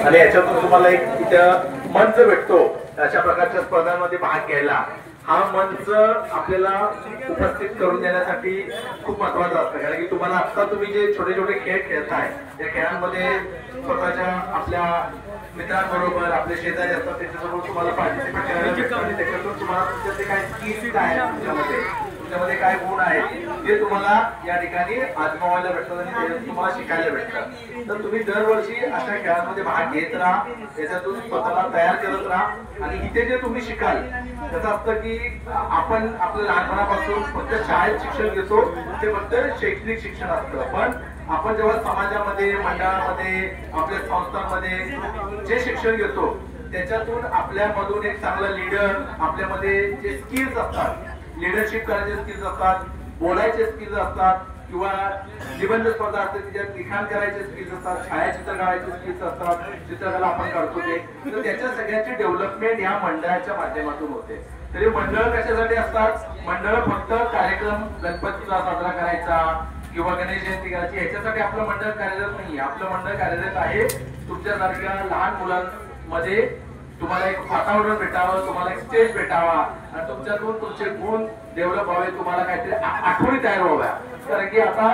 आणि याच्यातून तुम्हाला एक इथं मंच भेटतो अशा प्रकारच्या स्पर्धांमध्ये भाग घ्यायला. हा मंच आपल्याला उपस्थित करून देण्यासाठी खूप महत्वाचा असतं, कारण की तुम्हाला आता तुम्ही जे छोटे छोटे खेळ खेळताय त्या खेळांमध्ये स्वतःच्या आपल्या मित्रांबरोबर आपले शेजारी असतात त्यांच्याबरोबर तुम्हाला पार्टिसिपेट करायला भेटतं आणि त्याच्यातून तुम्हाला तुमच्याकडे काय स्किल्स काय आहेत तुमच्यामध्ये काय गुण आहेत ते तुम्हाला या ठिकाणी आजमावायला भेटतात आणि ते तुम्हाला शिकायला भेटतात. तर तुम्ही दरवर्षी अशा खेळांमध्ये भाग घेत राहा, त्याच्यातून स्वतःला तयार करत राहा. आणि इथे जे तुम्ही शिकाल त्याचं असतं की आपण आपल्या लहानपणापासून फक्त शाळेत शिक्षण घेतो ते फक्त शैक्षणिक शिक्षण असतं, पण आपण जेव्हा समाजामध्ये मंडळामध्ये आपल्या संस्थांमध्ये जे शिक्षण घेतो त्याच्यातून आपल्यामधून एक चांगला लीडर, आपल्यामध्ये जे स्किल्स असतात, लिडरशिप करायचे स्किल्स असतात, बोलायचे स्किल्स असतात किंवा निबंध स्पर्धा असते त्याच्यात लिखाण करायचे स्किल्स असतात, छायाचित्र काढायचे स्किल्स असतात, चित्रकला आपण करतो ते, तर त्याच्या सगळ्यांची डेव्हलपमेंट या मंडळाच्या माध्यमातून होते. तरी मंडळ कशासाठी असतात? मंडळ फक्त कार्यक्रम गणपतीचा साजरा करायचा किंवा गणेश जयंती करायची ह्याच्यासाठी आपलं मंडळ कार्यरत नाही. आपलं मंडळ कार्यरत आहे तुमच्यासारख्या लहान मुलांमध्ये तुम्हाला एक वातावरण भेटावं, तुम्हाला एक स्टेज भेटावा आणि तुमच्यातून तुमचे गुण डेव्हलप व्हावे, तुम्हाला काहीतरी आठवणी तयार व्हाव्या. कारण की आता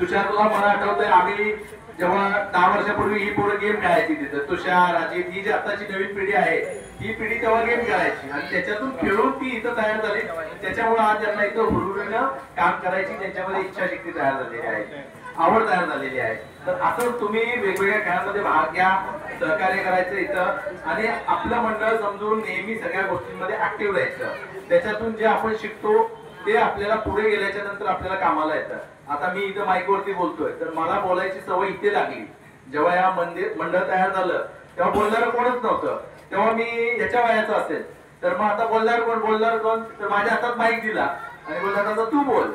तुषारला मला आठवतंय आम्ही जेव्हा 10 वर्षापूर्वी ही पोरं गेम खेळायची तिथं, तुषार अजित ही जी आताची नवीन पिढी आहे ही पिढी तेव्हा गेम खेळायची आणि त्याच्यातून खेळून ती इथं तयार झाली. त्याच्यामुळे आज त्यांना इथं हुरहुरीनं काम करायची त्यांच्यामध्ये इच्छाशक्ती तयार झालेली आहे, आवड तयार झालेली आहे. तर असं तुम्ही वेगवेगळ्या खेळांमध्ये भाग घ्या, सहकार्य करायचं इथं आणि आपलं मंडळ समजून नेहमी सगळ्या गोष्टींमध्ये ऍक्टिव्ह राहायचं. त्याच्यातून जे आपण शिकतो ते आपल्याला पुढे गेल्याच्या नंतर आपल्याला कामाला येतं. आता मी इथं माईकवरती बोलतोय तर मला बोलायची सवय इथे लागली. जेव्हा या मंडळ तयार झालं तेव्हा बोलणारं कोणच नव्हतं, तेव्हा मी याच्या वयाचं असेल तर मग आता बोलणार कोण तर माझ्या हातात माईक दिला आणि बोलला आता तू बोल.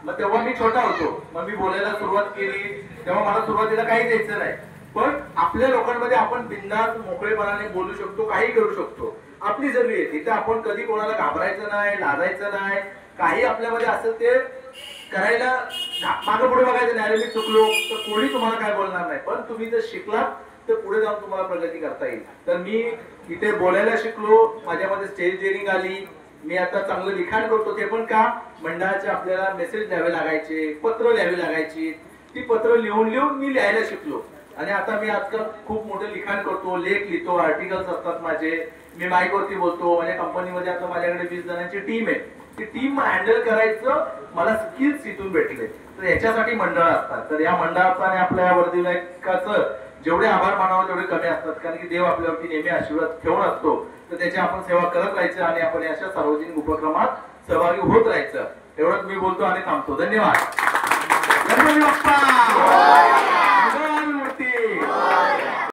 मग तेव्हा मी छोटा होतो, मग मी बोलायला सुरुवात केली. तेव्हा मला सुरुवातीला काही द्यायचं नाही, पण आपल्या लोकांमध्ये आपण बिनधास्त मोकळेपणाने बोलू शकतो, काही करू शकतो. आपली जमीन आहे तिथे आपण कधी कोणाला घाबरायचं नाही, लाजायचं नाही, काही आपल्यामध्ये असेल ते करायला मागं पुढे बघायचं नाही. अरे मी चुकलो तर कोणी तुम्हाला काय बोलणार नाही, पण तुम्ही जर शिकलात तर पुढे जाऊन तुम्हाला प्रगती करता येईल. तर मी इथे बोलायला शिकलो, माझ्यामध्ये स्टेज डेअरिंग आली, मी आता चांगलं लिखाण करतो. ते पण का मंडळाचे आपल्याला मेसेज द्यावे लागायचे, पत्र लिहावी लागायची, ती पत्र लिहून मी लिहायला शिकलो. आणि आता मी आजकाल खूप मोठं लिखाण करतो, लेख लिहितो, आर्टिकल्स असतात माझे, मी माईकवरती बोलतो. माझ्या कंपनीमध्ये आता माझ्याकडे 20 जणांची टीम आहे, ती टीम हँडल करायचं मला स्किल्स इथून भेटले. तर याच्यासाठी मंडळ असतात. तर या मंडळाचा आणि आपल्या या वर्धिनायकाचं जेवढे आभार मानावं तेवढे कमी असतात, कारण की देव आपल्यावरती नेहमी आशीर्वाद ठेवून असतो. तर त्याची आपण सेवा करत राहायचं आणि आपण अशा सार्वजनिक उपक्रमात सहभागी होत राहायचं. एवढंच मी बोलतो आणि थांबतो. धन्यवाद. गणपती बाप्पा.